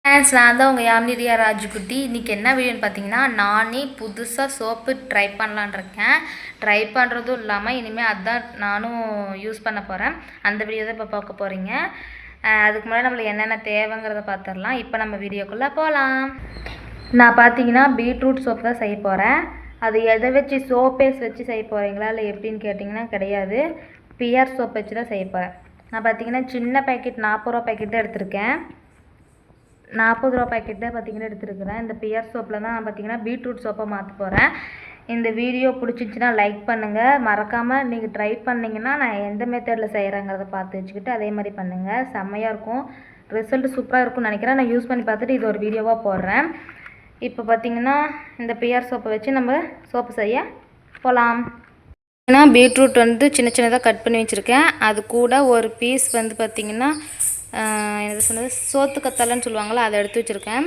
நான் தான் உங்கள் யாமினி ரியா ராஜுக்குட்டி. இன்றைக்கி என்ன வீடியோன்னு பார்த்தீங்கன்னா, நானே புதுசாக சோப்பு ட்ரை பண்ணலான்னு இருக்கேன். ட்ரை பண்ணுறதும் இல்லாமல் இனிமேல் அதுதான் நானும் யூஸ் பண்ண போகிறேன். அந்த வீடியோ தான் இப்போ பார்க்க போகிறீங்க. அதுக்கு முன்னாடி நம்மளுக்கு என்னென்ன தேவைங்கிறத பார்த்துடலாம். இப்போ நம்ம வீடியோக்குள்ளே போகலாம். நான் பார்த்தீங்கன்னா பீட்ரூட் சோப்பு தான் செய்ய போகிறேன். அது எதை வச்சு சோப்பேஸ் வச்சு செய்ய போகிறீங்களா இல்லை எப்படின்னு கேட்டிங்கன்னா கிடையாது, பிஆர் சோப் வச்சு தான் செய்ய போகிறேன். நான் பார்த்தீங்கன்னா சின்ன பேக்கெட் 40 ரூபா பேக்கெட் தான் எடுத்திருக்கேன். 40 ரூபா பேக்கெட் தான் பார்த்திங்கன்னா எடுத்துருக்குறேன். இந்த பிஆர் சோப்பில் தான் நான் பார்த்திங்கன்னா பீட்ரூட் சோப்பை மாற்ற போகிறேன். இந்த வீடியோ பிடிச்சிச்சின்னா லைக் பண்ணுங்கள். மறக்காமல் நீங்கள் ட்ரை பண்ணிங்கன்னா நான் எந்த மெத்தடில் செய்கிறேங்கிறத பார்த்து வச்சுக்கிட்டு அதே மாதிரி பண்ணுங்கள். செம்மையாக இருக்கும், ரிசல்ட் சூப்பராக இருக்கும்னு நினைக்கிறேன். நான் யூஸ் பண்ணி பார்த்துட்டு இது ஒரு வீடியோவாக போடுறேன். இப்போ பார்த்திங்கன்னா இந்த பிஆர் சோப்பை வச்சு நம்ம சோப்பு செய்ய போகலாம். ஏன்னா பீட்ரூட் வந்து சின்ன சின்னதாக கட் பண்ணி வச்சுருக்கேன். அது கூட ஒரு பீஸ் வந்து பார்த்திங்கன்னா எனக்கு சொன்னது சோத்து கத்தாழைன்னு சொல்லுவாங்களா, அதை எடுத்து வச்சுருக்கேன்.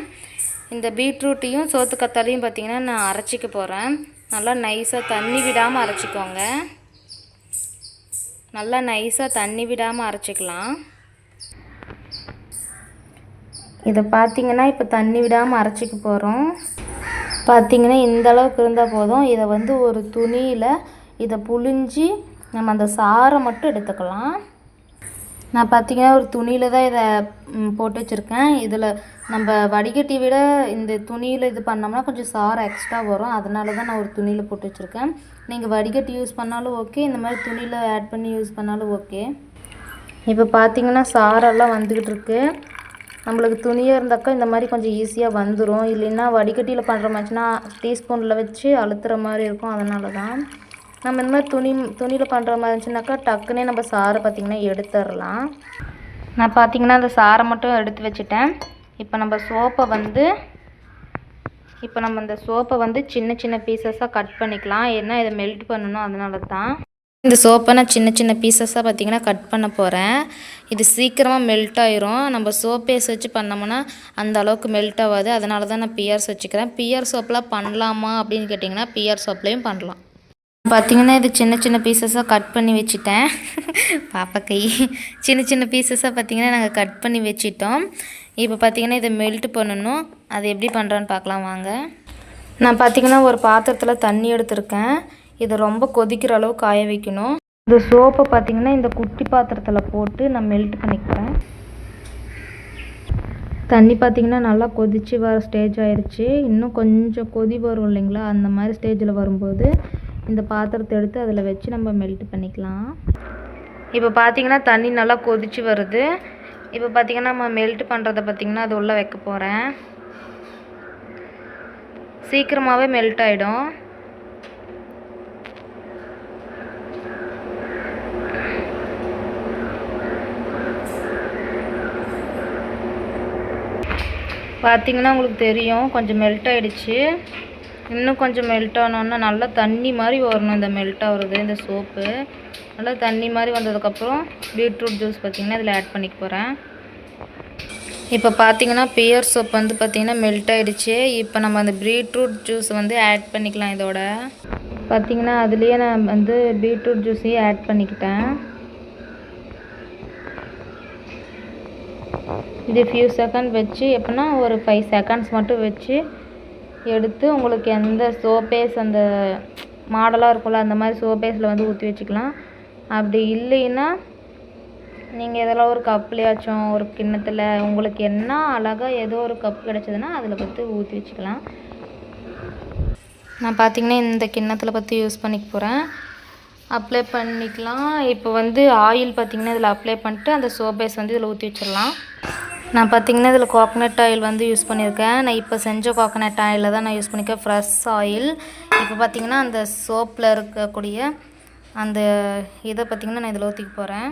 இந்த பீட்ரூட்டையும் சோத்து கத்தாழையும் பார்த்திங்கன்னா நான் அரைச்சிக்க போகிறேன். நல்லா நைஸாக தண்ணி விடாமல் அரைச்சிக்கோங்க. நல்லா நைஸாக தண்ணி விடாமல் அரைச்சிக்கலாம். இதை பார்த்திங்கன்னா இப்போ தண்ணி விடாமல் அரைச்சிக்க போகிறோம். பார்த்திங்கன்னா இந்த அளவுக்கு இருந்தால் போதும். இதை வந்து ஒரு துணியில் இதை புழிஞ்சி நம்ம அந்த சாறை மட்டும் எடுத்துக்கலாம். நான் பார்த்திங்கன்னா ஒரு துணியில் தான் இதை போட்டு வச்சுருக்கேன். இதில் நம்ம வடிகட்டி விட இந்த துணியில் இது பண்ணோம்னா கொஞ்சம் சாறு எக்ஸ்ட்ரா வரும். அதனால தான் நான் ஒரு துணியில் போட்டு வச்சுருக்கேன். நீங்கள் வடிகட்டி யூஸ் பண்ணாலும் ஓகே, இந்த மாதிரி துணியில் ஆட் பண்ணி யூஸ் பண்ணாலும் ஓகே. இப்போ பார்த்திங்கன்னா சாரெல்லாம் வந்துக்கிட்டு இருக்கு. நம்மளுக்கு துணியாக இருந்தாக்கா இந்த மாதிரி கொஞ்சம் ஈஸியாக வந்துடும். இல்லைன்னா வடிகட்டியில் பண்ணுற மாதிரினா டீஸ்பூனில் வச்சு அழுத்துற மாதிரி இருக்கும். அதனால தான் நம்ம இந்த மாதிரி துணியில் பண்ணுற மாதிரி இருந்துச்சுனாக்கா டக்குன்னே நம்ம சாறை பார்த்திங்கன்னா எடுத்துடலாம். நான் பார்த்திங்கன்னா அந்த சாறை மட்டும் எடுத்து வச்சுட்டேன். இப்போ நம்ம இந்த சோப்பை வந்து சின்ன சின்ன பீசஸாக கட் பண்ணிக்கலாம். ஏன்னா இதை மெல்ட் பண்ணணும், அதனால தான் இந்த சோப்பை நான் சின்ன சின்ன பீசஸாக பார்த்திங்கன்னா கட் பண்ண போகிறேன். இது சீக்கிரமாக மெல்ட் ஆயிரும். நம்ம சோப்பேஸ் வச்சு பண்ணோம்னா அந்த அளவுக்கு மெல்ட் ஆகாது. அதனால தான் நான் பிஆர்ஸ் வச்சுக்கிறேன். பிஆர் சோப்பெலாம் பண்ணலாமா அப்படின்னு கேட்டிங்கன்னா பிஆர் சோப்லேயும் பண்ணலாம். பார்த்திங்கன்னா இது சின்ன சின்ன பீசஸாக கட் பண்ணி வச்சுட்டேன். பாப்பா கை சின்ன சின்ன பீசஸாக பார்த்திங்கன்னா நாங்கள் கட் பண்ணி வச்சிட்டோம். இப்போ பார்த்திங்கன்னா இதை மெல்ட் பண்ணணும். அது எப்படி பண்ணுறோன்னு பார்க்கலாம் வாங்க. நான் பார்த்திங்கன்னா ஒரு பாத்திரத்தில் தண்ணி எடுத்திருக்கேன். இதை ரொம்ப கொதிக்கிற அளவு காய வைக்கணும். இந்த சோப்பை பார்த்திங்கன்னா இந்த குட்டி பாத்திரத்தில் போட்டு நான் மெல்ட் பண்ணிக்கிறேன். தண்ணி பார்த்திங்கன்னா நல்லா கொதித்து வர ஸ்டேஜ் ஆயிடுச்சு. இன்னும் கொஞ்சம் கொதி வரும் இல்லைங்களா, அந்த மாதிரி ஸ்டேஜில் வரும்போது இந்த பாத்திரத்தை எடுத்து அதில் வச்சு நம்ம மெல்ட் பண்ணிக்கலாம். இப்போ பார்த்திங்கன்னா தண்ணி நல்லா கொதித்து வருது. இப்போ பார்த்திங்கன்னா நம்ம மெல்ட் பண்ணுறதை பார்த்திங்கன்னா அது உள்ளே வைக்க போகிறேன். சீக்கிரமாகவே மெல்ட் ஆகிடும். பார்த்திங்கன்னா உங்களுக்கு தெரியும் கொஞ்சம் மெல்ட் ஆகிடுச்சு. இன்னும் கொஞ்சம் மெல்ட் ஆனோன்னா நல்லா தண்ணி மாதிரி வரணும். இந்த மெல்ட் ஆகுறது இந்த சோப்பு நல்லா தண்ணி மாதிரி வந்ததுக்கப்புறம் பீட்ரூட் ஜூஸ் பார்த்திங்கன்னா இதில் ஆட் பண்ணிக்க போகிறேன். இப்போ பார்த்திங்கன்னா பிஆர் சோப் வந்து பார்த்திங்கன்னா மெல்ட் ஆகிடுச்சு. இப்போ நம்ம அந்த பீட்ரூட் ஜூஸ் வந்து ஆட் பண்ணிக்கலாம். இதோட பார்த்திங்கன்னா அதுலேயே நான் வந்து பீட்ரூட் ஜூஸையும் ஆட் பண்ணிக்கிட்டேன். இது ஃபியூ செகண்ட் வச்சு எப்படின்னா ஒரு 5 செகண்ட்ஸ் மட்டும் வச்சு எடுத்து உங்களுக்கு எந்த சோப்பேஸ் அந்த மாடலாக இருக்கும்ல அந்த மாதிரி சோப்பேஸில் வந்து ஊற்றி வச்சுக்கலாம். அப்படி இல்லைன்னா நீங்கள் எதெல்லாம் ஒரு கப்லேயாச்சும் ஒரு கிண்ணத்தில் உங்களுக்கு என்ன அழகாக ஏதோ ஒரு கப் கிடச்சதுன்னா அதில் பார்த்து ஊற்றி வச்சுக்கலாம். நான் பார்த்திங்கன்னா இந்த கிண்ணத்தில் பார்த்து யூஸ் பண்ணிக்க போகிறேன். அப்ளை பண்ணிக்கலாம். இப்போ வந்து ஆயில் பார்த்திங்கன்னா இதில் அப்ளை பண்ணிட்டு அந்த சோப்பேஸ் வந்து இதில் ஊற்றி வச்சிடலாம். நான் பார்த்திங்கன்னா இதில் கோகனட் ஆயில் வந்து யூஸ் பண்ணியிருக்கேன். நான் இப்போ செஞ்ச கோகனட் ஆயிலில் தான் நான் யூஸ் பண்ணியிருக்கேன், ஃப்ரெஷ் ஆயில். இப்போ பார்த்திங்கன்னா அந்த சோப்பில் இருக்கக்கூடிய அந்த இதை பார்த்திங்கன்னா நான் இதில் ஊற்றிக்க போகிறேன்.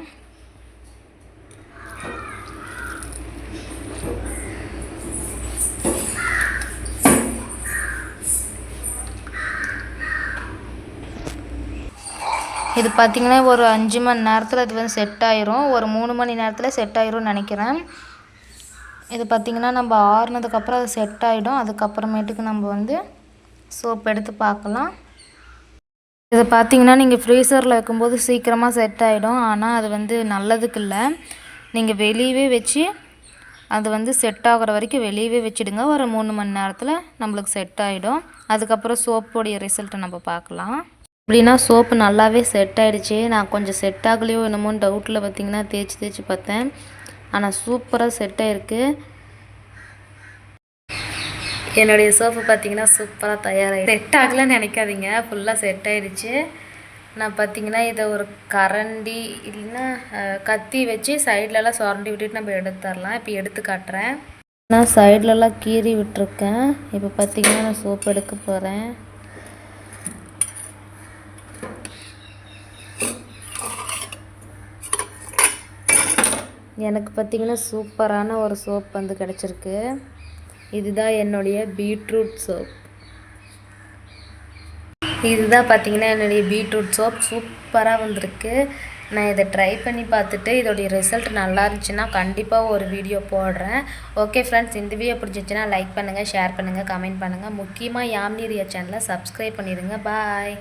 இது பார்த்திங்கன்னா ஒரு 5 மணி நேரத்தில் இது வந்து செட் ஆயிரும். ஒரு 3 மணி நேரத்தில் செட் ஆயிரும்னு நினைக்கிறேன். இது பார்த்திங்கன்னா நம்ம ஆறுனதுக்கப்புறம் அது செட் ஆகிடும். அதுக்கப்புறமேட்டுக்கு நம்ம வந்து சோப் எடுத்து பார்க்கலாம். இதை பார்த்திங்கன்னா நீங்கள் ஃப்ரீசரில் வைக்கும்போது சீக்கிரமாக செட் ஆகிடும். ஆனால் அது வந்து நல்லதுக்கு இல்லை. நீங்கள் வெளியவே வச்சு அது வந்து செட் ஆகிற வரைக்கும் வெளியவே வச்சுடுங்க. ஒரு 3 மணி நேரத்தில் நம்மளுக்கு செட் ஆகிடும். அதுக்கப்புறம் சோப்போடைய ரிசல்ட்டை நம்ம பார்க்கலாம். அப்படின்னா சோப்பு நல்லாவே செட் ஆகிடுச்சு. நான் கொஞ்சம் செட் ஆகலையோ என்னமோன்னு டவுட்டில் பார்த்திங்கன்னா தேய்ச்சி பார்த்தேன். ஆனால் சூப்பராக செட் ஆகிருக்கு. என்னுடைய சோப்பு பார்த்திங்கன்னா சூப்பராக தயாராகி செட் ஆகலைன்னு நினைக்காதீங்க, ஃபுல்லாக செட் ஆகிடுச்சு. நான் பார்த்திங்கன்னா இதை ஒரு கரண்டி இல்லைன்னா கத்தி வச்சு சைட்லலாம் சுரண்டி விட்டுட்டு நம்ம எடுத்துடலாம். இப்போ எடுத்து காட்டுறேன். நான் சைட்லலாம் கீறி விட்டுருக்கேன். இப்போ பார்த்திங்கன்னா நான் சோப்பு எடுக்க போகிறேன். எனக்கு பார்த்திங்கன்னா சூப்பரான ஒரு சோப் வந்து கிடச்சிருக்கு. இதுதான் என்னுடைய பீட்ரூட் சோப். இதுதான் பார்த்திங்கன்னா என்னுடைய பீட்ரூட் சோப் சூப்பராக வந்திருக்கு. நான் இதை ட்ரை பண்ணி பார்த்துட்டு இதோடைய ரிசல்ட் நல்லா இருந்துச்சுன்னா கண்டிப்பாக ஒரு வீடியோ போடுறேன். ஓகே ஃப்ரெண்ட்ஸ், இந்த வீடியோ பிடிச்சிச்சுன்னா லைக் பண்ணுங்கள், ஷேர் பண்ணுங்கள், கமெண்ட் பண்ணுங்கள். முக்கியமாக யாமினி ரியா சேனலை சப்ஸ்கிரைப் பண்ணிடுங்க. பாய்.